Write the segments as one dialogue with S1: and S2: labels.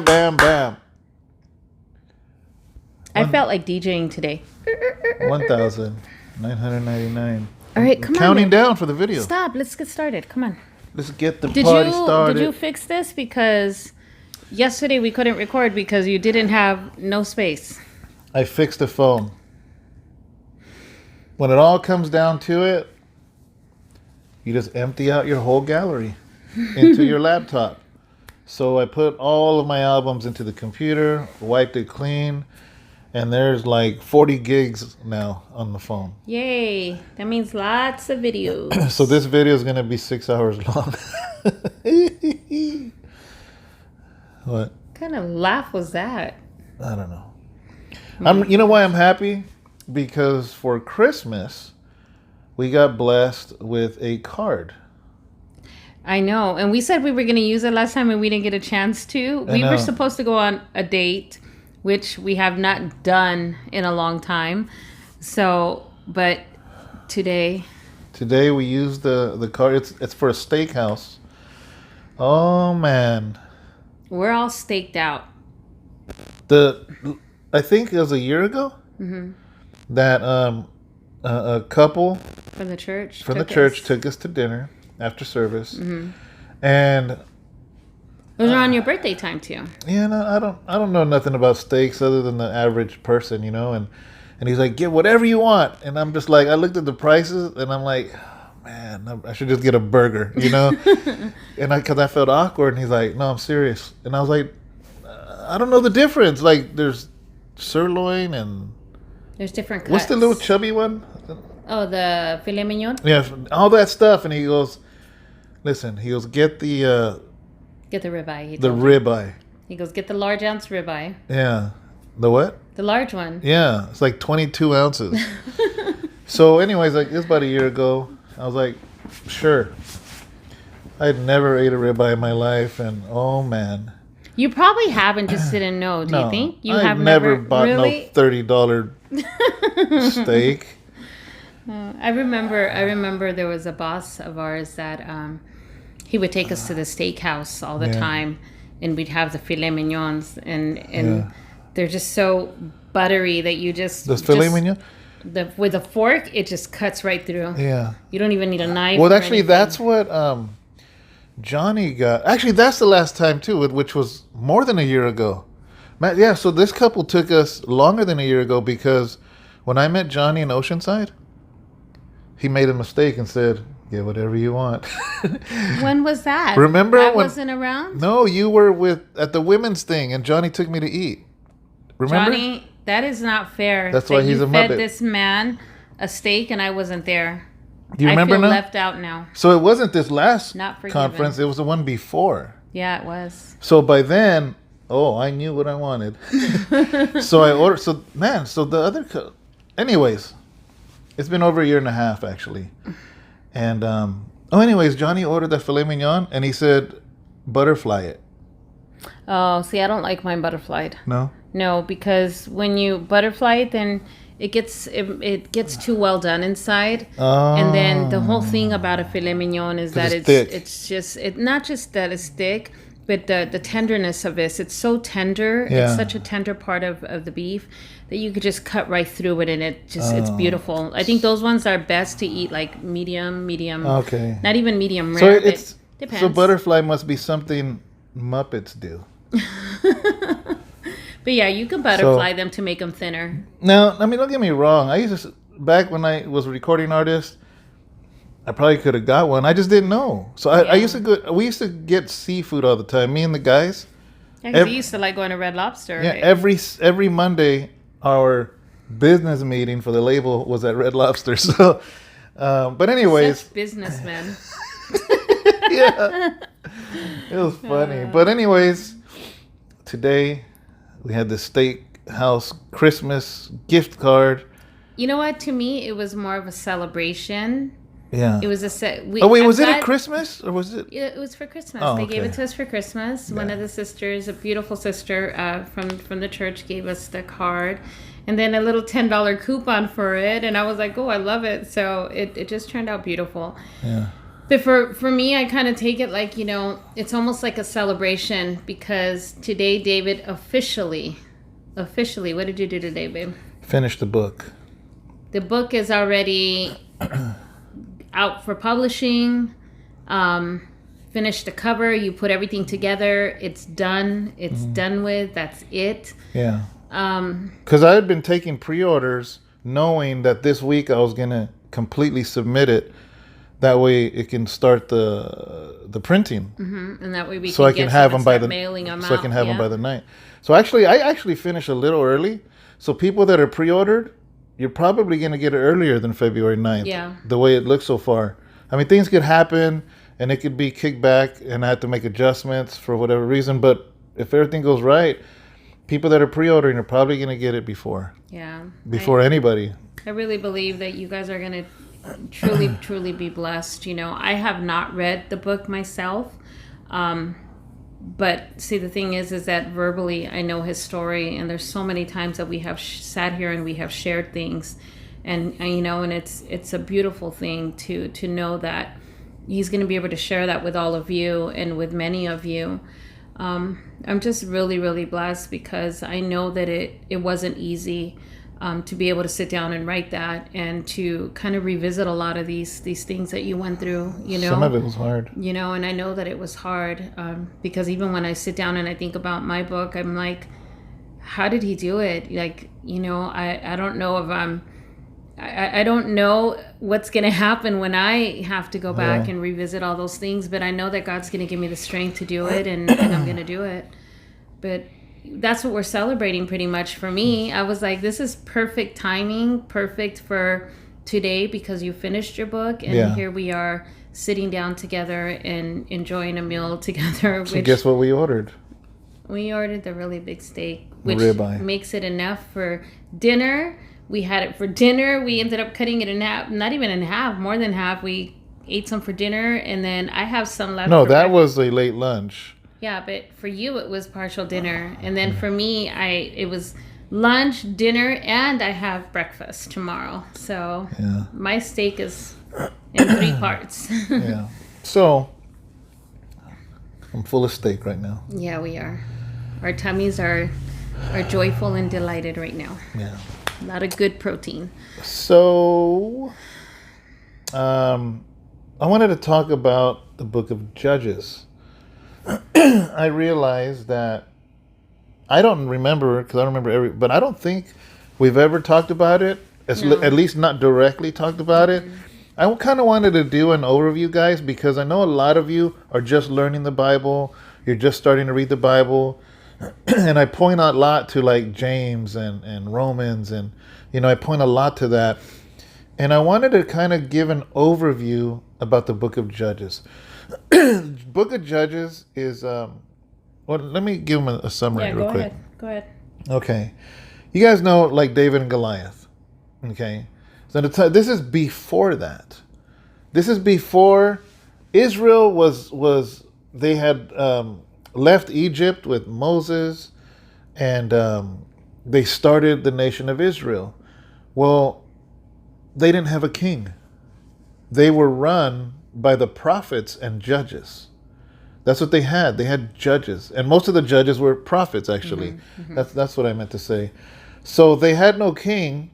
S1: bam, bam.
S2: I felt like DJing today.
S1: 1,999.
S2: All right, come on.
S1: Counting down for the video.
S2: Stop. Let's get started. Come on.
S1: Let's get the party started.
S2: Did you fix this? Because yesterday we couldn't record because you didn't have no space.
S1: I fixed the phone. When it all comes down to it, you just empty out your whole gallery into your laptop. So I put all of my albums into the computer, wiped it clean, and there's like 40 gigs now on the phone.
S2: Yay. That means lots of videos.
S1: So this video is going to be 6 hours long. What?
S2: What kind of laugh was that?
S1: I don't know. You know why I'm happy? Because for Christmas, we got blessed with a card.
S2: I know. And we said we were going to use it last time and we didn't get a chance to. We were supposed to go on a date, which we have not done in a long time. So, but today
S1: we used the card. It's for a steakhouse. Oh, man.
S2: We're all staked out.
S1: I think it was a year ago that a couple
S2: from the church
S1: took us to dinner after service, and
S2: it was around your birthday time too.
S1: Yeah, no, I don't know nothing about steaks other than the average person, you know. And he's like, get whatever you want, and I'm just like, I looked at the prices, and I'm like, man, I should just get a burger, you know. And because I felt awkward, and he's like, no, I'm serious, and I was like, I don't know the difference. Like, there's sirloin and
S2: there's different cuts.
S1: What's the little chubby one?
S2: Oh, the filet mignon?
S1: Yeah, all that stuff. And he goes, listen, get the
S2: ribeye.
S1: The ribeye.
S2: He goes, get the large ounce ribeye.
S1: Yeah. The what?
S2: The large one.
S1: Yeah, it's like 22 ounces. So anyways, like, it was about a year ago. I was like, sure. I had never ate a ribeye in my life, and oh man.
S2: You probably haven't, just didn't know. Do you think? You have
S1: never bought
S2: really?
S1: No $30 steak.
S2: I remember there was a boss of ours that he would take us to the steakhouse all the time, and we'd have the filet mignons, and they're just so buttery that you just
S1: the filet mignon.
S2: With a fork, it just cuts right through.
S1: Yeah,
S2: you don't even need a knife.
S1: Well, actually, that's what Johnny got. Actually, that's the last time too, which was more than a year ago. Yeah, so this couple took us longer than a year ago because when I met Johnny in Oceanside, he made a mistake and said, get whatever you want.
S2: When was that?
S1: Remember
S2: I wasn't around?
S1: No, you were at the women's thing and Johnny took me to eat. Remember?
S2: Johnny, that is not fair.
S1: That's why he's a muppet.
S2: You fed this man a steak and I wasn't there.
S1: Do you remember
S2: I feel
S1: now?
S2: left out now.
S1: So it wasn't this last
S2: Not
S1: conference. It was the one before.
S2: Yeah, it was.
S1: So by then, I knew what I wanted. So I ordered. So the other... Anyways, it's been over a year and a half, actually. And, anyways, Johnny ordered the filet mignon, and he said, butterfly it.
S2: Oh, see, I don't like mine butterflied.
S1: No?
S2: No, because when you butterfly it, then it gets too well done inside.
S1: Oh.
S2: And then the whole thing about a filet mignon is that it's not just that it's thick, but the tenderness of this. It's so tender.
S1: Yeah.
S2: It's such a tender part of the beef that you could just cut right through it, and it's beautiful. I think those ones are best to eat like medium.
S1: Okay.
S2: Not even medium rare.
S1: So
S2: depends.
S1: So butterfly must be something Muppets do.
S2: But yeah, you can butterfly them to make them thinner.
S1: Now, I mean, don't get me wrong. I used to, back when I was a recording artist, I probably could have got one. I just didn't know. So we used to get seafood all the time. Me and the guys.
S2: Yeah, because we used to like going to Red Lobster.
S1: Yeah, every Monday, our business meeting for the label was at Red Lobster. So, but anyways.
S2: Such businessmen.
S1: Yeah. It was funny. But anyways, today we had the steakhouse Christmas gift card.
S2: You know what? To me, it was more of a celebration.
S1: Yeah.
S2: It was a set.
S1: Was it at Christmas or was it?
S2: It was for Christmas.
S1: Oh,
S2: they
S1: okay.
S2: gave it to us for Christmas. Yeah. One of the sisters, a beautiful sister from the church, gave us the card, and then a little $10 coupon for it. And I was like, oh, I love it. So it just turned out beautiful.
S1: Yeah.
S2: But for me, I kind of take it like, it's almost like a celebration because today, David, officially, what did you do today, babe?
S1: Finish the book.
S2: The book is already out for publishing. Finished the cover. You put everything together. It's done. It's done with. That's it.
S1: Yeah. Because I had been taking pre-orders knowing that this week I was going to completely submit it. That way it can start the printing.
S2: Mm-hmm. And that way we
S1: so
S2: can
S1: I can have them by the
S2: mailing them
S1: so
S2: out.
S1: I can have them by the night. So I actually finished a little early. So people that are pre-ordered, you're probably going to get it earlier than February 9th.
S2: Yeah.
S1: The way it looks so far. I mean, things could happen and it could be kicked back and I have to make adjustments for whatever reason. But if everything goes right, people that are pre-ordering are probably going to get it before.
S2: Yeah.
S1: Before anybody.
S2: I really believe that you guys are going to truly be blessed. I have not read the book myself. But see, the thing is that verbally I know his story, and there's so many times that we have sat here and we have shared things, and it's a beautiful thing to know that he's going to be able to share that with all of you and with many of you. I'm just really blessed because I know that it wasn't easy to be able to sit down and write that and to kind of revisit a lot of these things that you went through,
S1: Some of it was hard.
S2: And I know that it was hard because even when I sit down and I think about my book, I'm like, how did he do it? Like, I don't know if I don't know what's going to happen when I have to go back and revisit all those things, but I know that God's going to give me the strength to do it and I'm going to do it. But that's what we're celebrating pretty much for me. I was like, this is perfect timing, perfect for today because you finished your book and here we are sitting down together and enjoying a meal together.
S1: So guess what we ordered?
S2: We ordered the really big steak, which
S1: ribeye.
S2: Makes it enough for dinner. We had it for dinner. We ended up cutting it in half, not even in half, more than half. We ate some for dinner and then I have some left.
S1: No, that was a late lunch.
S2: Yeah, but for you it was partial dinner, and then for me, it was lunch, dinner, and I have breakfast tomorrow. So my steak is in 3 parts.
S1: Yeah. So I'm full of steak right now.
S2: Yeah, we are. Our tummies are joyful and delighted right now.
S1: Yeah.
S2: A lot of good protein.
S1: So I wanted to talk about the book of Judges. I realized that I don't remember because I don't remember but I don't think we've ever talked about it. At least not directly talked about it. I kind of wanted to do an overview, guys, because I know a lot of you are just learning the Bible. You're just starting to read the Bible, and I point out a lot to like James and Romans, and I point a lot to that. And I wanted to kind of give an overview about the book of Judges. Book of Judges is let me give them a summary real quick.
S2: Go ahead.
S1: Okay, you guys know like David and Goliath. Okay, so this is before that. This is before Israel was they had left Egypt with Moses, and they started the nation of Israel. Well, they didn't have a king. They were run by the prophets and judges. That's what they had. They had judges, and most of the judges were prophets. Actually, that's what I meant to say. So they had no king,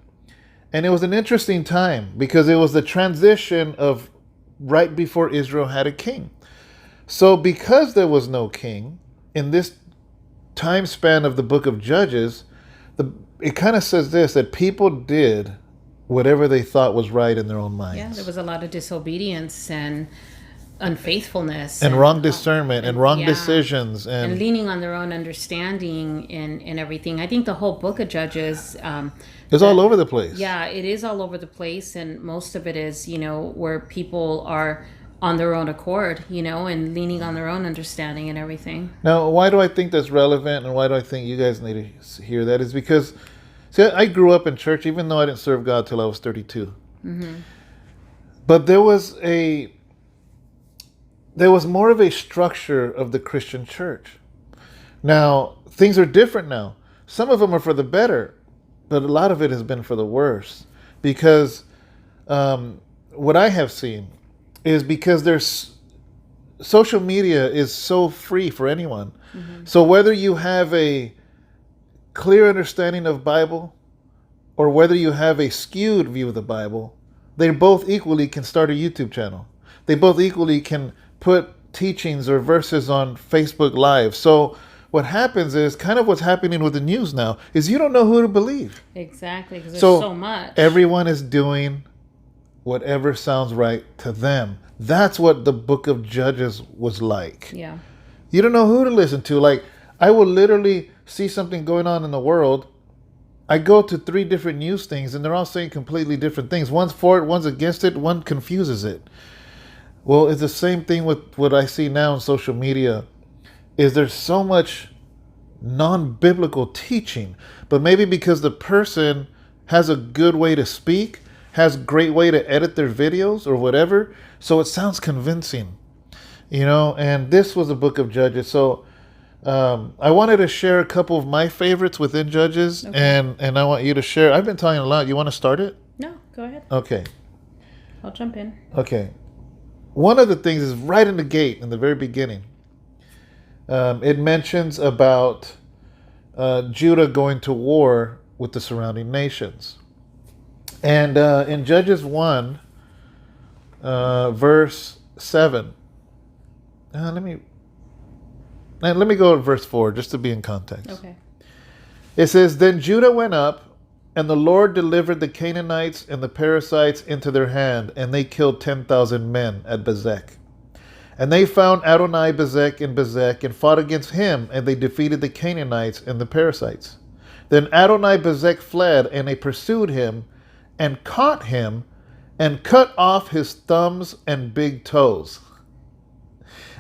S1: and it was an interesting time because it was the transition of right before Israel had a king. So because there was no king in this time span of the book of Judges, it kind of says this, that people did whatever they thought was right in their own minds.
S2: Yeah, there was a lot of disobedience and unfaithfulness.
S1: And wrong discernment and wrong decisions.
S2: And leaning on their own understanding and everything. I think the whole book of Judges...
S1: it's all over the place.
S2: Yeah, it is all over the place. And most of it is, where people are on their own accord, and leaning on their own understanding and everything.
S1: Now, why do I think that's relevant and why do I think you guys need to hear that is because... See, I grew up in church, even though I didn't serve God till I was 32. But there was more of a structure of the Christian church. Now, things are different now. Some of them are for the better, but a lot of it has been for the worse. Because what I have seen is because there's social media is so free for anyone. Mm-hmm. So whether you have a clear understanding of Bible or whether you have a skewed view of the Bible, they both equally can start a YouTube channel. They both equally can put teachings or verses on Facebook Live. So what happens is kind of what's happening with the news now is you don't know who to believe.
S2: Exactly, because there's so much.
S1: Everyone is doing whatever sounds right to them. That's what the book of Judges was like.
S2: Yeah.
S1: You don't know who to listen to. Like, I will literally see something going on in the world. I go to 3 different news things and they're all saying completely different things. One's for it, one's against it, one confuses it. Well, it's the same thing with what I see now on social media. Is there's so much non-biblical teaching, but maybe because the person has a good way to speak, has a great way to edit their videos or whatever, so it sounds convincing, and this was a book of Judges. So I wanted to share a couple of my favorites within Judges. Okay. and I want you to share. I've been talking a lot. You want to start it?
S2: No, go ahead.
S1: Okay.
S2: I'll jump in.
S1: Okay. One of the things is right in the gate in the very beginning. It mentions about Judah going to war with the surrounding nations. And in Judges 1, verse 7, let me go to verse 4 just to be in context. Okay. It says, Then Judah went up, and the Lord delivered the Canaanites and the Perizzites into their hand, and they killed 10,000 men at Bezek. And they found Adoni-Bezek in Bezek and fought against him, and they defeated the Canaanites and the Perizzites. Then Adoni-Bezek fled, and they pursued him and caught him and cut off his thumbs and big toes.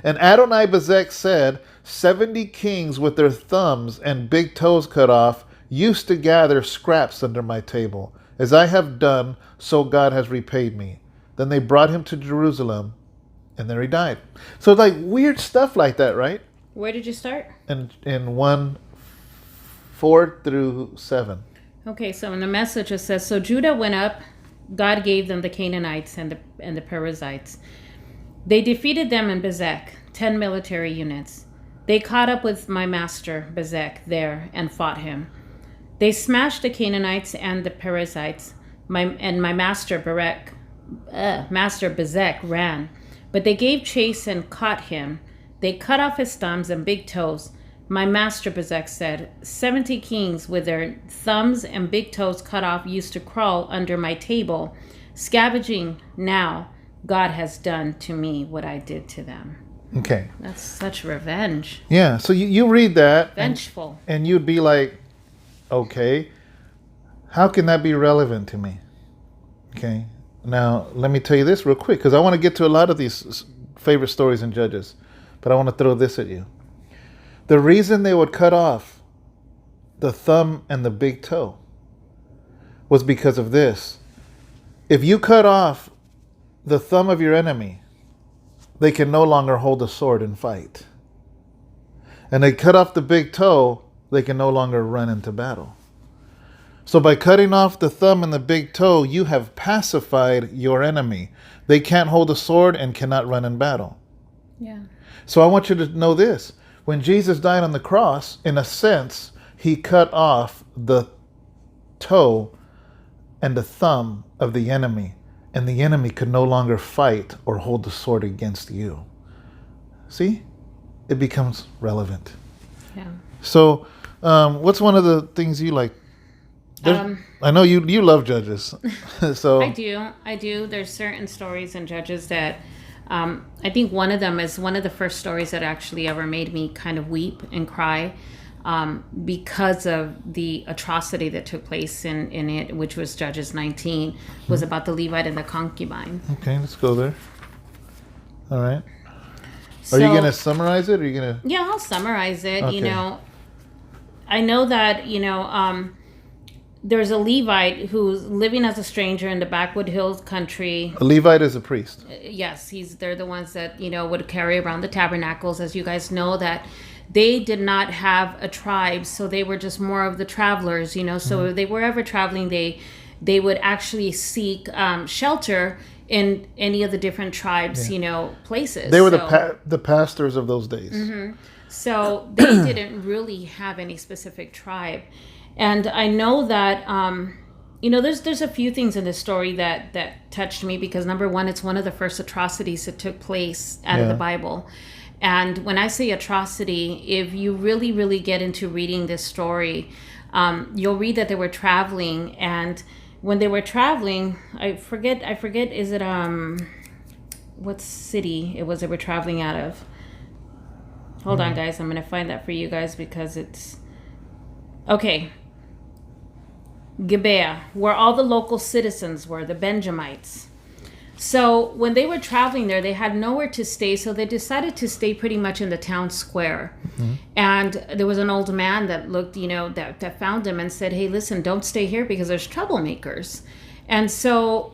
S1: And Adoni-Bezek said, 70 kings with their thumbs and big toes cut off used to gather scraps under my table. As I have done, so God has repaid me. Then they brought him to Jerusalem, and there he died. So like weird stuff like that, right?
S2: Where did you start?
S1: In 1:4-7.
S2: Okay, so in the Message it says, So Judah went up, God gave them the Canaanites and the Perizzites. They defeated them in Bezek, 10 military units. They caught up with my master Bezek there and fought him. They smashed the Canaanites and the Perizzites. My master Bezek ran. But they gave chase and caught him. They cut off his thumbs and big toes. My master Bezek said, 70 kings with their thumbs and big toes cut off used to crawl under my table, scavenging. Now God has done to me what I did to them.
S1: Okay.
S2: That's such revenge.
S1: Yeah, so you read that.
S2: Vengeful.
S1: And you'd be like, okay, how can that be relevant to me? Okay. Now, let me tell you this real quick, because I want to get to a lot of these favorite stories in Judges, but I want to throw this at you. The reason they would cut off the thumb and the big toe was because of this. If you cut off the thumb of your enemy, they can no longer hold a sword and fight. And they cut off the big toe, they can no longer run into battle. So by cutting off the thumb and the big toe, you have pacified your enemy. They can't hold a sword and cannot run in battle.
S2: Yeah.
S1: So I want you to know this. When Jesus died on the cross, in a sense, he cut off the toe and the thumb of the enemy, and the enemy could no longer fight or hold the sword against you. See? It becomes relevant.
S2: Yeah.
S1: So what's one of the things you like? I know you love Judges. So
S2: I do. There's certain stories in Judges that I think one of them is one of the first stories that actually ever made me kind of weep and cry because of the atrocity that took place in it, which was Judges 19, was about the Levite and the concubine.
S1: Okay, let's go there. All right. Are you going to summarize it? Or are you going to?
S2: Yeah, I'll summarize it.
S1: Okay.
S2: I know that, there's a Levite who's living as a stranger in the backwood hills country.
S1: A Levite is a priest.
S2: Yes, they're the ones that, would carry around the tabernacles. As you guys know, that they did not have a tribe, so they were just more of the travelers, So if they were ever traveling, they would actually seek shelter in any of the different tribes, places.
S1: They were the pastors of those days.
S2: So they didn't really have any specific tribe. And I know that, there's a few things in this story that touched me, because number one, it's one of the first atrocities that took place out of the Bible. And when I say atrocity, if you really, really get into reading this story, you'll read that they were traveling, and when they were traveling, I forget, is it, what city it was they were traveling out of? Hold on, guys. I'm going to find that for you guys, because it's... Okay. Gibeah, where all the local citizens were, the Benjamites. So when they were traveling there, they had nowhere to stay, so they decided to stay pretty much in the town square. And there was an old man that looked, that found them and said, hey, listen, don't stay here because there's troublemakers. And so,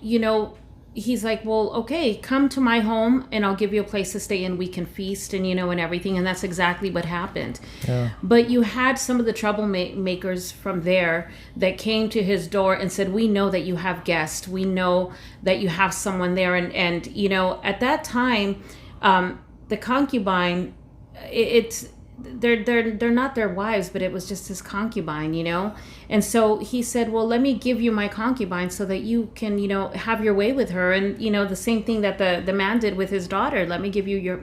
S2: he's like, well, okay, come to my home and I'll give you a place to stay and we can feast and, and everything. And that's exactly what happened. Yeah. But you had some of the troublemakers from there that came to his door and said, we know that you have guests. We know that you have someone there. And at that time, the concubine, they're not their wives, but it was just his concubine, And so he said, well, let me give you my concubine so that you can, have your way with her. And, the same thing that the man did with his daughter. Let me give you your,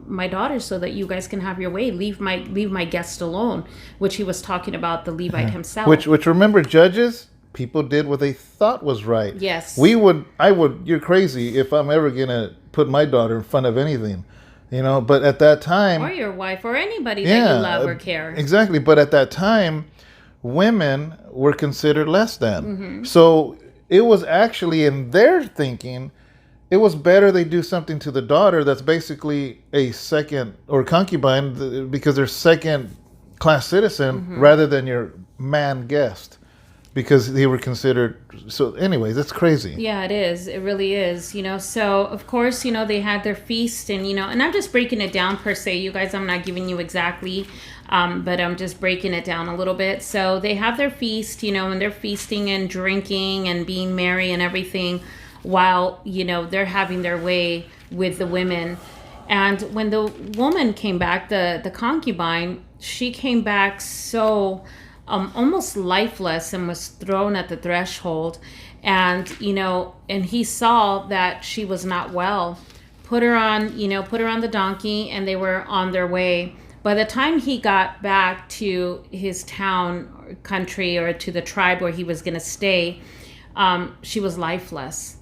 S2: my daughter so that you guys can have your way. Leave my guest alone, which he was talking about the Levite himself.
S1: Which remember, judges, people did what they thought was right.
S2: Yes.
S1: You're crazy if I'm ever going to put my daughter in front of anything. But at that time...
S2: Or your wife or anybody that you love or care.
S1: Exactly. But at that time, women were considered less than. So it was actually, in their thinking, it was better they do something to the daughter that's basically a second, or concubine, because they're second-class citizen, rather than your man guest. Because they were considered... So anyways, that's crazy.
S2: Yeah, it is. It really is. So of course, they had their feast, and, and I'm just breaking it down per se. You guys, I'm not giving you exactly, but I'm just breaking it down a little bit. So they have their feast, and they're feasting and drinking and being merry and everything while, they're having their way with the women. And when the woman came back, the concubine, she came back so... almost lifeless, and was thrown at the threshold. And, and he saw that she was not well, put her on the donkey, and they were on their way. By the time he got back to his town or country, or to the tribe where he was going to stay, she was lifeless.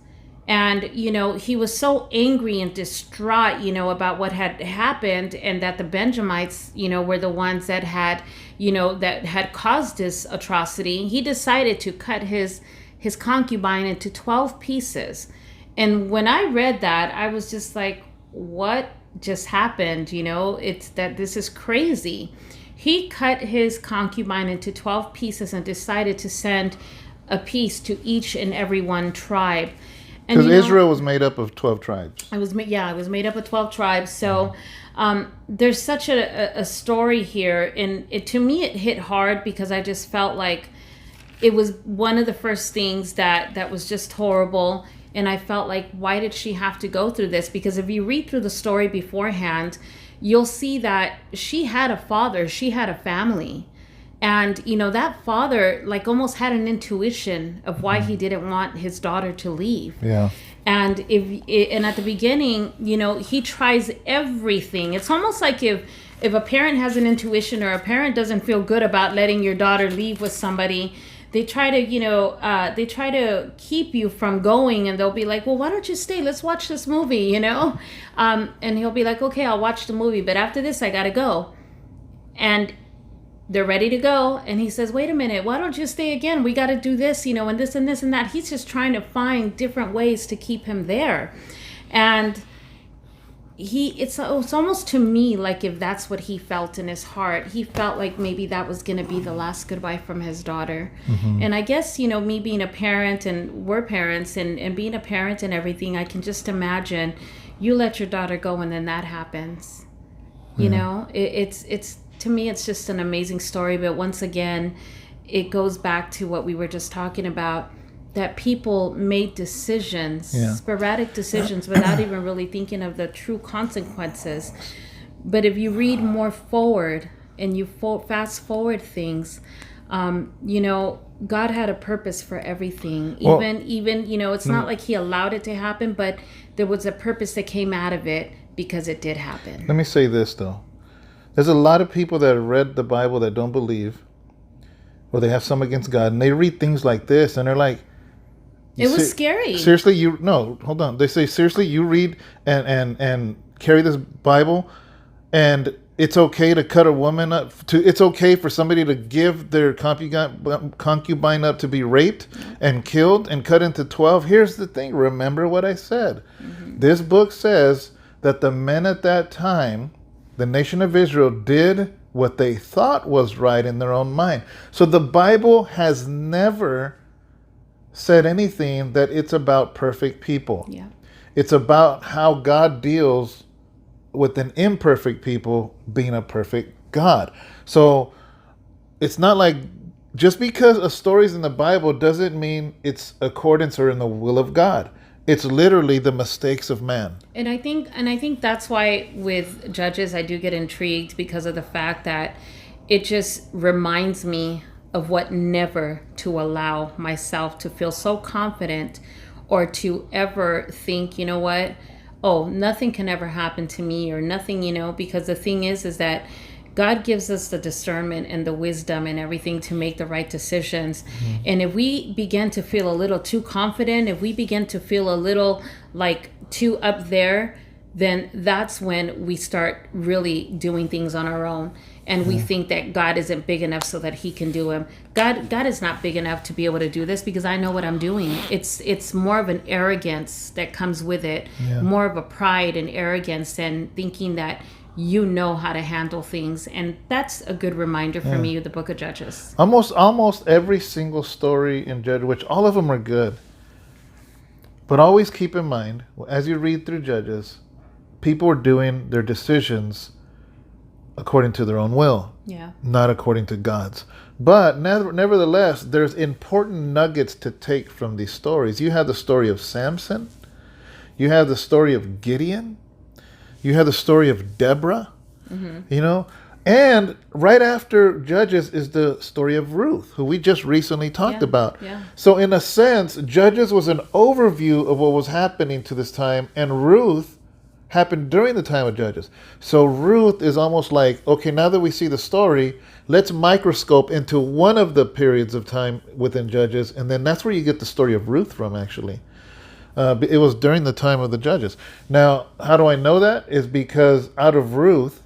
S2: And, he was so angry and distraught, about what had happened, and that the Benjamites, were the ones that had, that had caused this atrocity. He decided to cut his concubine into 12 pieces. And when I read that, I was just like, what just happened? It's that this is crazy. He cut his concubine into 12 pieces and decided to send a piece to each and every one tribe.
S1: Because Israel was made up of 12 tribes.
S2: It was made up of 12 tribes. So there's such a story here. And to me, it hit hard, because I just felt like it was one of the first things that was just horrible. And I felt like, why did she have to go through this? Because if you read through the story beforehand, you'll see that she had a father. She had a family. And, that father, almost had an intuition of why he didn't want his daughter to leave.
S1: Yeah.
S2: And at the beginning, he tries everything. It's almost like if a parent has an intuition, or a parent doesn't feel good about letting your daughter leave with somebody, they try to keep you from going, and they'll be like, well, why don't you stay? Let's watch this movie, and he'll be like, okay, I'll watch the movie, but after this, I got to go. And they're ready to go, and he says, wait a minute, why don't you stay again? We got to do this, and this and this and that. He's just trying to find different ways to keep him there. And it's almost, to me, like if that's what he felt in his heart, he felt like maybe that was going to be the last goodbye from his daughter. And I guess, me being a parent, and we're parents, and being a parent and everything, I can just imagine you let your daughter go, and then that happens. It's to me, it's just an amazing story. But once again, it goes back to what we were just talking about. that people made decisions,
S1: Yeah.
S2: sporadic decisions, without even really thinking of the true consequences. But if you read more forward and you fast forward things, God had a purpose for everything. Even it's not like he allowed it to happen, but there was a purpose that came out of it because it did happen.
S1: Let me say this, though. There's a lot of people that read the Bible that don't believe, or they have some against God, and they read things like this, and they're like,
S2: it was scary.
S1: Seriously, hold on. They say, seriously, you read and carry this Bible, and it's okay to cut a woman up. It's okay for somebody to give their concubine up to be raped and killed and cut into 12. Here's the thing. Remember what I said. Mm-hmm. This book says that the men at that time, the nation of Israel, did what they thought was right in their own mind. So the Bible has never said anything that it's about perfect people.
S2: Yeah.
S1: It's about how God deals with an imperfect people being a perfect God. So it's not like just because a story's in the Bible doesn't mean it's accordance or in the will of God. It's literally the mistakes of man.
S2: And I think that's why with Judges I do get intrigued, because of the fact that it just reminds me of what never to allow myself to feel so confident or to ever think, you know what, oh, nothing can ever happen to me or nothing, because the thing is that God gives us the discernment and the wisdom and everything to make the right decisions. Mm-hmm. And if we begin to feel a little too confident, if we begin to feel a little like too up there, then that's when we start really doing things on our own. And we think that God isn't big enough so that he can do them. God is not big enough to be able to do this because I know what I'm doing. It's more of an arrogance that comes with it, more of a pride and arrogance and thinking that you know how to handle things. And that's a good reminder for me of the book of Judges.
S1: Almost every single story in Judges, which all of them are good. But always keep in mind, as you read through Judges, people are doing their decisions according to their own will, not according to God's. But nevertheless, there's important nuggets to take from these stories. You have the story of Samson. You have the story of Gideon. You have the story of Deborah. Mm-hmm. And right after Judges is the story of Ruth, who we just recently talked about. Yeah. So in a sense, Judges was an overview of what was happening to this time, and Ruth happened during the time of Judges. So Ruth is almost like, okay, now that we see the story, let's microscope into one of the periods of time within Judges, and then that's where you get the story of Ruth from, actually. It was during the time of the Judges. Now, how do I know that? Is because out of Ruth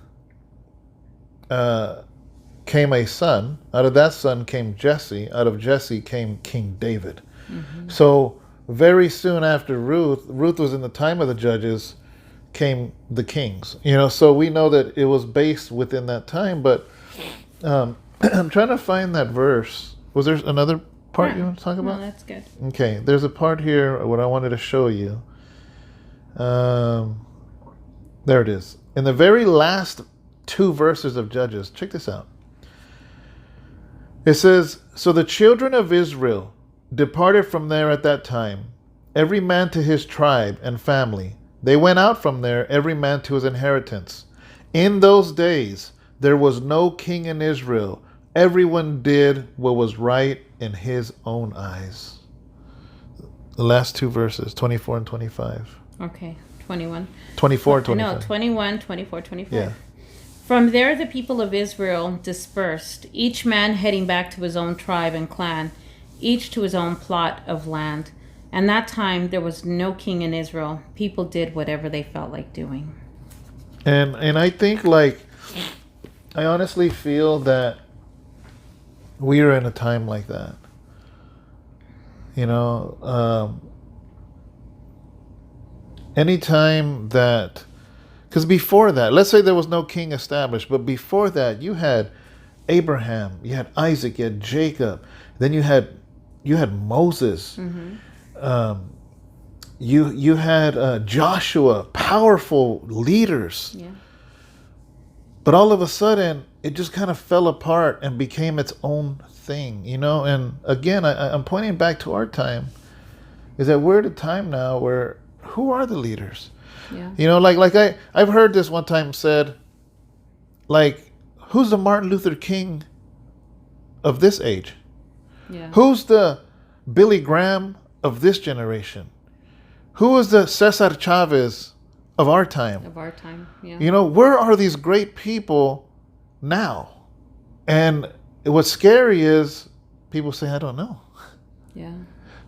S1: came a son. Out of that son came Jesse. Out of Jesse came King David. Mm-hmm. So very soon after Ruth was in the time of the Judges, came the kings. So we know that it was based within that time. But I'm trying to find that verse. Was there another part you want to talk about?
S2: No, that's good.
S1: Okay, there's a part here what I wanted to show you. There it is. In the very last 2 verses of Judges, check this out. It says, "So the children of Israel departed from there at that time, every man to his tribe and family. They went out from there, every man to his inheritance. In those days there was no king in Israel. Everyone did what was right in his own eyes." The last 2 verses, 24 and 25.
S2: Okay, 21.
S1: 24 and 25.
S2: No, 21, 24, 25.
S1: Yeah.
S2: "From there the people of Israel dispersed, each man heading back to his own tribe and clan, each to his own plot of land. And that time there was no king in Israel. People did whatever they felt like doing."
S1: And I think, I honestly feel that we are in a time like that. Anytime that, because before that, let's say there was no king established, but before that, you had Abraham, you had Isaac, you had Jacob, then you had Moses. Mm-hmm. You had Joshua, powerful leaders. Yeah. But all of a sudden, it just kind of fell apart and became its own thing, you know? And again, I'm pointing back to our time, is that we're at a time now where who are the leaders?
S2: Yeah.
S1: You know, I've heard this one time said, like, who's the Martin Luther King of this age?
S2: Yeah.
S1: Who's the Billy Graham of this generation? Who is the Cesar Chavez of our time?
S2: Of our time, yeah.
S1: You know, where are these great people now? And what's scary is people say, I don't know.
S2: Yeah.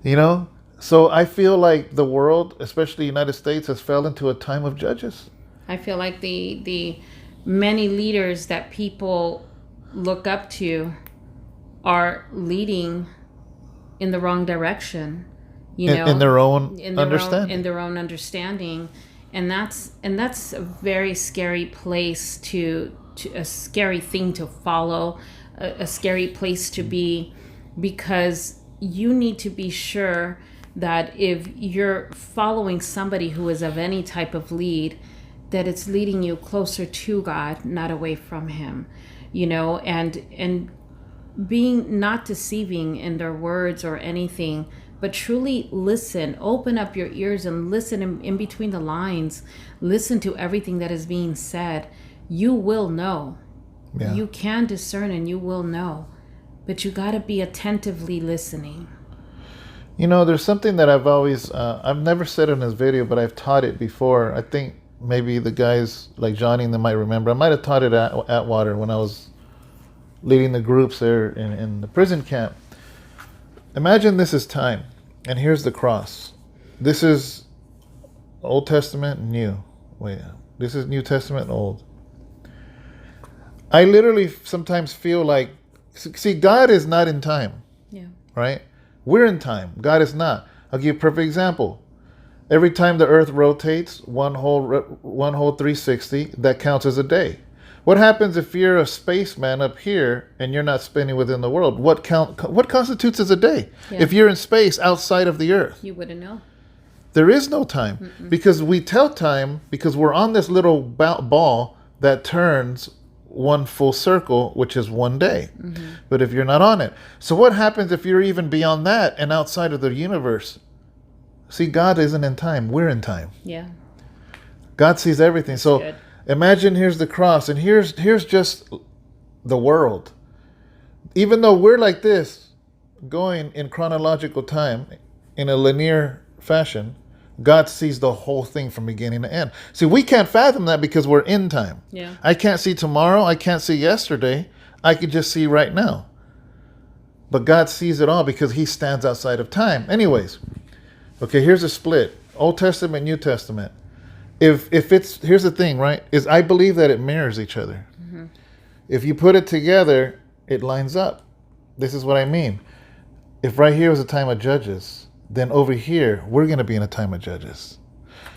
S1: You know? So I feel like the world, especially the United States, has fell into a time of judges.
S2: I feel like the many leaders that people look up to are leading in the wrong direction, you know,
S1: in their own understanding.
S2: In their own understanding. And that's a very scary place to a scary thing to follow, a scary place to be, because you need to be sure that if you're following somebody who is of any type of lead, that it's leading you closer to God, not away from Him, you know, and being not deceiving in their words or anything, but truly listen, open up your ears and listen in between the lines, listen to everything that is being said. You will know.
S1: Yeah.
S2: You can discern and you will know, but you got to be attentively listening.
S1: You know, there's something that I've always, I've never said in this video, but I've taught it before. I think maybe the guys like Johnny and them might remember. I might have taught it at Atwater when I was leading the groups there in the prison camp. Imagine this is time, and here's the cross. This is Old Testament and New. Wait, this is New Testament and Old. I literally sometimes feel like, see, God is not in time.
S2: Yeah.
S1: Right? We're in time. God is not. I'll give you a perfect example. Every time the earth rotates one whole 360, that counts as a day. What happens if you're a spaceman up here and you're not spinning within the world? What constitutes as a day?
S2: Yeah.
S1: If you're in space outside of the earth?
S2: You wouldn't know.
S1: There is no time. Because we tell time because we're on this little ball that turns one full circle, which is one day. But if you're not on it. So what happens if you're even beyond that and outside of the universe? See, God isn't in time. We're in time.
S2: Yeah.
S1: God sees everything. So
S2: good.
S1: Imagine here's the cross, and here's just the world. Even though we're like this, going in chronological time, in a linear fashion, God sees the whole thing from beginning to end. See, we can't fathom that because we're in time.
S2: Yeah.
S1: I can't see tomorrow. I can't see yesterday. I could just see right now. But God sees it all because He stands outside of time. Anyways, okay, here's a split. Old Testament, New Testament. If it's, here's the thing, right, is I believe that it mirrors each other. If you put it together, it lines up. This is what I mean. If right here was a time of Judges, then over here, we're going to be in a time of Judges.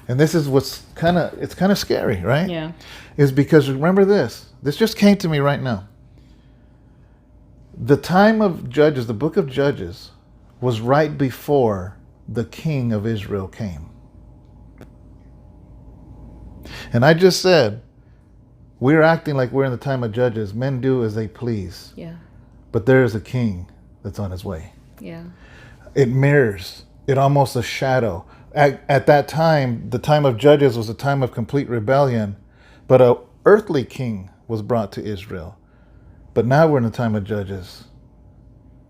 S1: And this is what's it's kind of scary, right?
S2: Yeah.
S1: Is because remember this just came to me right now. The time of Judges, the book of Judges, was right before the king of Israel came. And I just said, we're acting like we're in the time of Judges. Men do as they please.
S2: Yeah.
S1: But there is a king that's on his way.
S2: Yeah.
S1: It mirrors. It almost a shadow. At that time, the time of Judges was a time of complete rebellion. But an earthly king was brought to Israel. But now we're in the time of Judges.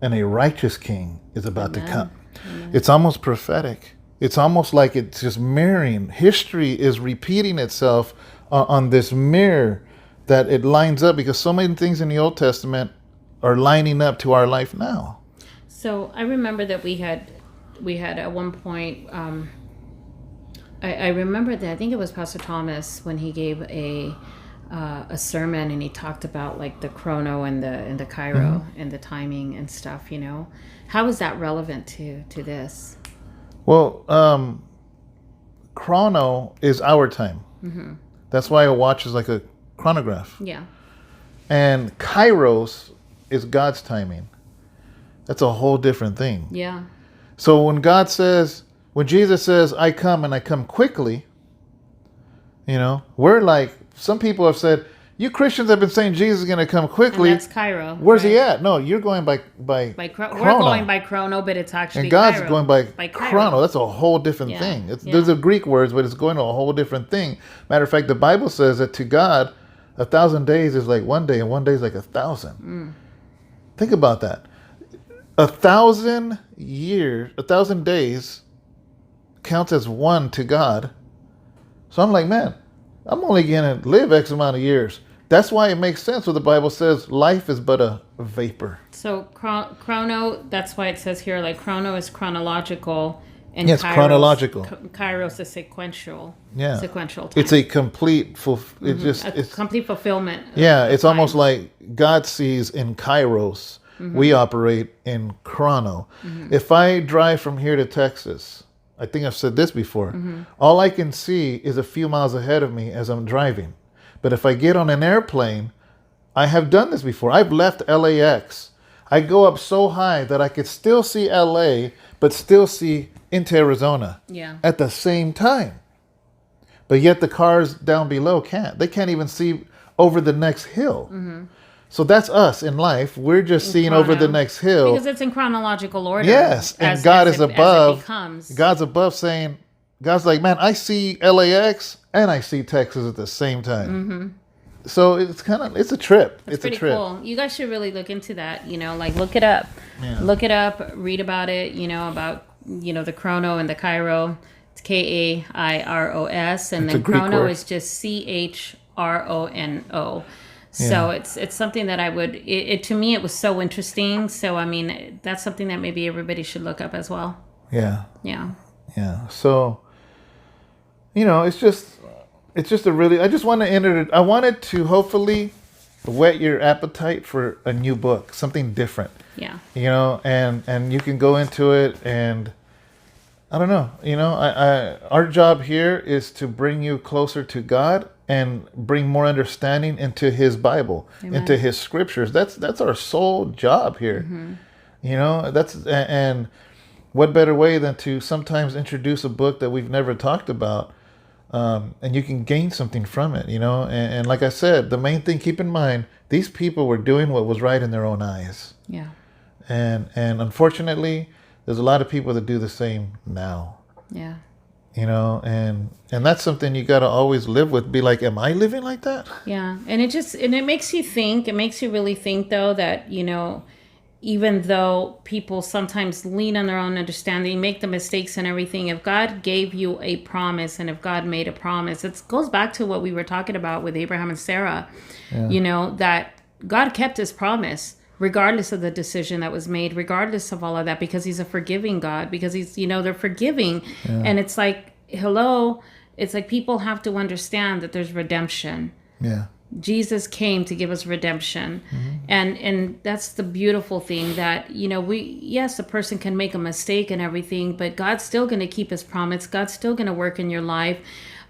S1: And a righteous king is about to come. Amen. It's almost prophetic. It's almost like it's just mirroring. History is repeating itself on this mirror that it lines up because so many things in the Old Testament are lining up to our life now.
S2: So I remember that we had at one point, I remember that I think it was Pastor Thomas when he gave a sermon and he talked about like the chrono and the Cairo and the timing and stuff, you know. How is that relevant to this?
S1: Well, chrono is our time. That's why a watch is like a chronograph.
S2: Yeah.
S1: And kairos is God's timing. That's a whole different thing.
S2: Yeah.
S1: So when Jesus says, I come and I come quickly, you know, we're like, some people have said, You Christians have been saying Jesus is going to come quickly.
S2: And that's Cairo.
S1: Where's he at? No, you're going by
S2: We're
S1: chrono.
S2: going by chrono, but it's actually
S1: and God's
S2: Cairo.
S1: going by
S2: Cairo.
S1: chrono. That's a whole different thing. There's a Greek words, but it's going to a whole different thing. Matter of fact, the Bible says that to God, 1,000 days is like one day, and one day is like 1,000. Think about that. 1,000 years, 1,000 days counts as one to God. So I'm like, man, I'm only going to live X amount of years. That's why it makes sense when the Bible says life is but a vapor.
S2: So chrono, that's why it says here, like chrono is chronological. And
S1: yes, chronological.
S2: Kairos is sequential.
S1: Yeah.
S2: Sequential time.
S1: It's a complete, it's
S2: complete fulfillment.
S1: Yeah, it's almost like God sees in Kairos. We operate in chrono. If I drive from here to Texas, I think I've said this before, all I can see is a few miles ahead of me as I'm driving. But if I get on an airplane, I have done this before. I've left LAX. I go up so high that I could still see LA, but still see into Arizona at the same time. But yet the cars down below can't. They can't even see over the next hill. So that's us in life. We're just seeing over the next hill.
S2: Because it's in chronological order.
S1: Yes, and God is above. God's above saying, God's like, man, I see LAX and I see Texas at the same time. So it's a trip. It's
S2: pretty
S1: a trip.
S2: Cool. You guys should really look into that. Like look it up. Yeah. Look it up. Read about it. About the chrono and the Cairo. It's Kairos, and then chrono is just Chrono. So it's something that I would. To me, it was so interesting. So I mean, that's something that maybe everybody should look up as well.
S1: Yeah.
S2: Yeah.
S1: Yeah. So, it's just a really. I just want to enter it. I wanted to hopefully whet your appetite for a new book, something different.
S2: Yeah.
S1: And you can go into it, and I don't know. Our job here is to bring you closer to God and bring more understanding into His Bible, into His scriptures. That's our sole job here. And what better way than to sometimes introduce a book that we've never talked about, and you can gain something from it. And like I said, the main thing, keep in mind, these people were doing what was right in their own eyes.
S2: Yeah.
S1: And unfortunately, there's a lot of people that do the same now.
S2: Yeah.
S1: And that's something you got to always live with. Be like, am I living like that?
S2: Yeah. And it makes you think. It makes you really think, though, that, even though people sometimes lean on their own understanding, make the mistakes and everything, if God gave you a promise and if God made a promise, it goes back to what we were talking about with Abraham and Sarah, that God kept His promise. Regardless of the decision that was made, regardless of all of that, because He's a forgiving God, because He's, they're forgiving. Yeah. And it's like, it's like people have to understand that there's redemption.
S1: Yeah.
S2: Jesus came to give us redemption. And that's the beautiful thing that, a person can make a mistake and everything, but God's still going to keep His promise. God's still going to work in your life.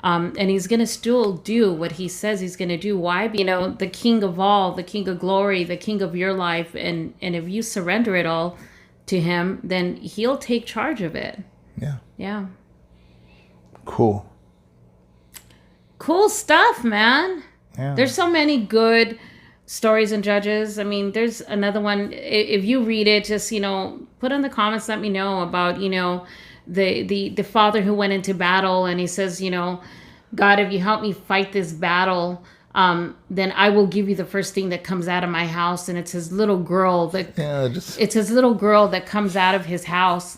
S2: And He's going to still do what He says He's going to do. Why? The King of all, the King of glory, the King of your life. And if you surrender it all to Him, then He'll take charge of it.
S1: Yeah.
S2: Yeah.
S1: Cool.
S2: Cool stuff, man.
S1: Yeah.
S2: There's so many good stories in Judges. I mean, there's another one. If you read it, just, put in the comments, let me know about, the father who went into battle, and he says, God, if you help me fight this battle, then I will give you the first thing that comes out of my house. And it's his little girl it's his little girl that comes out of his house.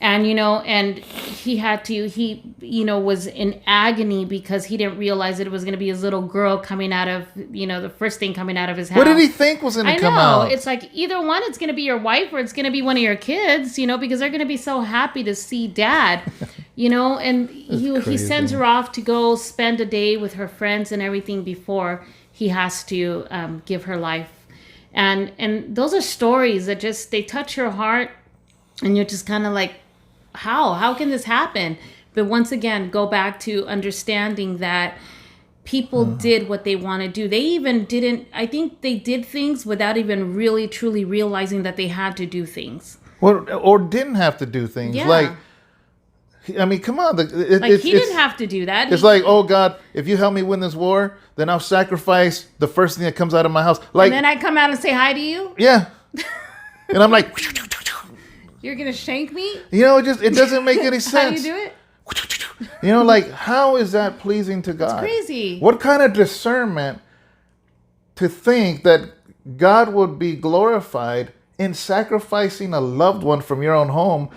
S2: And, and he was in agony because he didn't realize that it was going to be his little girl coming out of, the first thing coming out of his house.
S1: What did he think was going to come out?
S2: I know. It's like either one, it's going to be your wife or it's going to be one of your kids, because they're going to be so happy to see dad, and he sends her off to go spend a day with her friends and everything before he has to give her life. And those are stories that they touch your heart, and you're just kind of like, how can this happen? But once again, go back to understanding that people did what they want to do. They even I think they did things without even really truly realizing that they had to do things.
S1: Or didn't have to do things.
S2: Yeah.
S1: Like, I mean, come on.
S2: He didn't have to do that.
S1: It's like, oh God, if you help me win this war, then I'll sacrifice the first thing that comes out of my house. Like,
S2: and then I come out and say hi to you.
S1: Yeah. And I'm like,
S2: you're gonna shank me.
S1: It doesn't make any sense.
S2: How do you do it?
S1: Like, how is that pleasing to God?
S2: It's crazy.
S1: What kind of discernment to think that God would be glorified in sacrificing a loved one from your own home?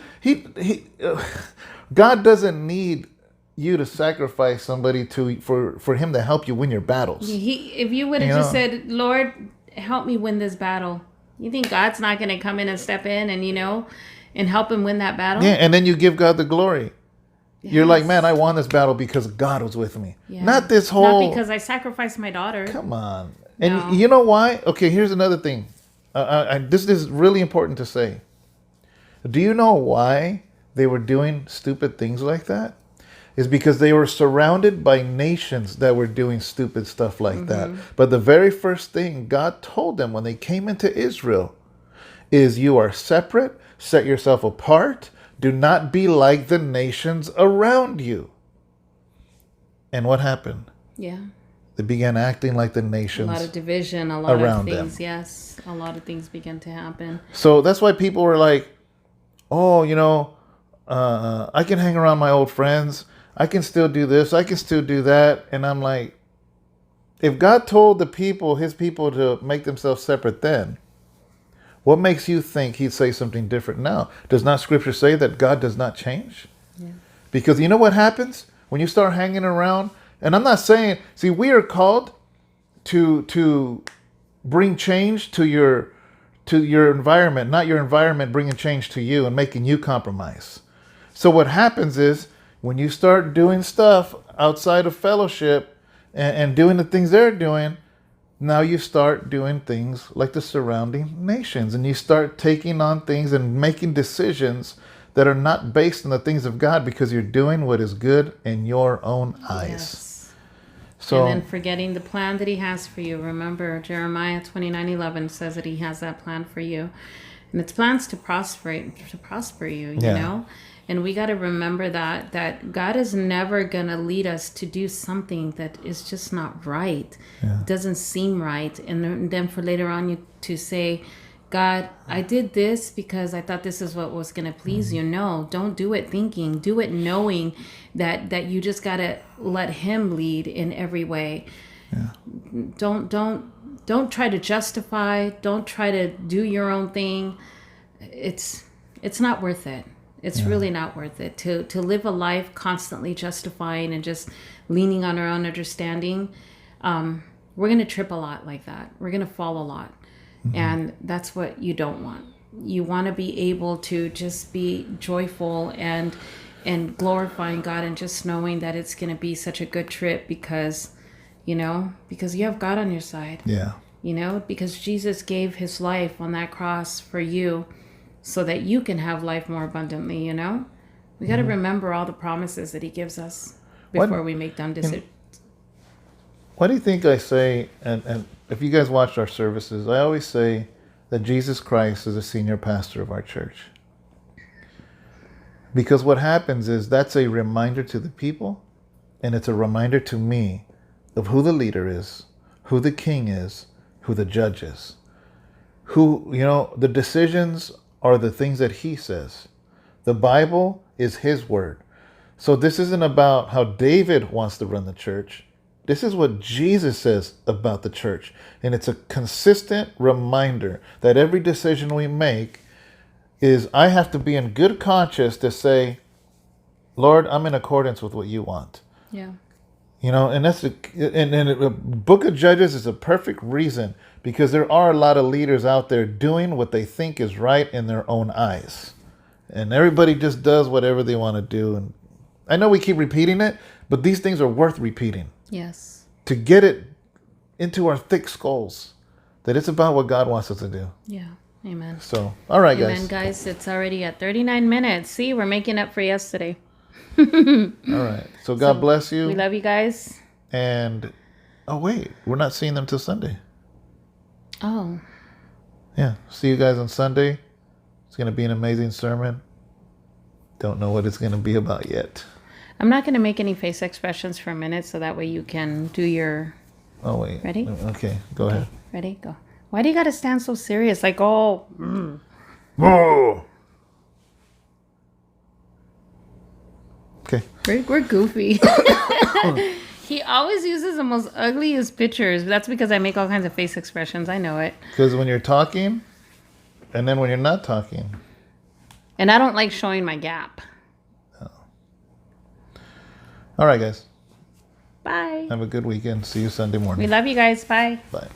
S1: God doesn't need you to sacrifice somebody for him to help you win your battles.
S2: If you would have just said, Lord, help me win this battle, you think God's not going to come in and step in and help him win that battle?
S1: Yeah, and then you give God the glory. Yes. You're like, man, I won this battle because God was with me. Yeah. Not
S2: because I sacrificed my daughter.
S1: Come on. And you know why? Okay, here's another thing. This is really important to say. Do you know why they were doing stupid things like that? Is because they were surrounded by nations that were doing stupid stuff like that. But the very first thing God told them when they came into Israel is, you are separate, set yourself apart, do not be like the nations around you. And what happened? Yeah. They began acting like the nations.
S2: A lot of division, a lot of things, them. Yes. A lot of things began to happen.
S1: So that's why people were like, oh, I can hang around my old friends. I can still do this. I can still do that. And I'm like, if God told his people to make themselves separate then, what makes you think he'd say something different now? Does not Scripture say that God does not change? Yeah. Because you know what happens when you start hanging around? And I'm not saying, see, we are called to bring change to your environment, not your environment bringing change to you and making you compromise. So what happens is when you start doing stuff outside of fellowship and doing the things they're doing, now you start doing things like the surrounding nations, and you start taking on things and making decisions that are not based on the things of God, because you're doing what is good in your own eyes. Yes. So,
S2: and then forgetting the plan that he has for you. Remember, Jeremiah 29:11 says that he has that plan for you. And it's plans to prosper you, you know? And we got to remember that God is never going to lead us to do something that is just not right. Yeah. It doesn't seem right. And then for later on you to say, God, I did this because I thought this is what was going to please you. No, don't do it thinking. Do it knowing that you just got to let him lead in every way. Yeah. Don't try to justify. Don't try to do your own thing. It's not worth it. It's really not worth it to live a life constantly justifying and just leaning on our own understanding. We're going to trip a lot like that. We're going to fall a lot. And that's what you don't want. You want to be able to just be joyful and glorifying God, and just knowing that it's going to be such a good trip because you have God on your side. Yeah. Because Jesus gave his life on that cross for you so that you can have life more abundantly, We got to remember all the promises that he gives us before we make dumb decisions.
S1: What do you think I say, and if you guys watched our services, I always say that Jesus Christ is the senior pastor of our church. Because what happens is that's a reminder to the people, and it's a reminder to me of who the leader is, who the king is, who the judge is. Who, the decisions are the things that he says. The Bible is his word. So this isn't about how David wants to run the church. This is what Jesus says about the church. And it's a consistent reminder that every decision we make is, I have to be in good conscience to say, Lord, I'm in accordance with what you want. Yeah. And that's the book of Judges is a perfect reason, because there are a lot of leaders out there doing what they think is right in their own eyes. And everybody just does whatever they want to do. And I know we keep repeating it, but these things are worth repeating.
S2: Yes.
S1: To get it into our thick skulls, that it's about what God wants us to do.
S2: Yeah. Amen.
S1: So, all right, guys.
S2: Amen, guys. It's already at 39 minutes. See, we're making up for yesterday.
S1: All right. So God bless you.
S2: We love you guys.
S1: And, oh, wait. We're not seeing them till Sunday.
S2: Oh.
S1: Yeah. See you guys on Sunday. It's going to be an amazing sermon. don't know what it's going to be about yet.
S2: I'm not going to make any face expressions for a minute, so that way you can do your...
S1: Oh, wait.
S2: Ready?
S1: Okay, go ahead.
S2: Ready? Go. Why do you got to stand so serious? Like, oh...
S1: Whoa! Okay.
S2: We're goofy. He always uses the most ugliest pictures. That's because I make all kinds of face expressions. I know it.
S1: Because when you're talking, and then when you're not talking.
S2: And I don't like showing my gap.
S1: Oh. All right, guys.
S2: Bye.
S1: Have a good weekend. See you Sunday morning.
S2: We love you guys. Bye.
S1: Bye.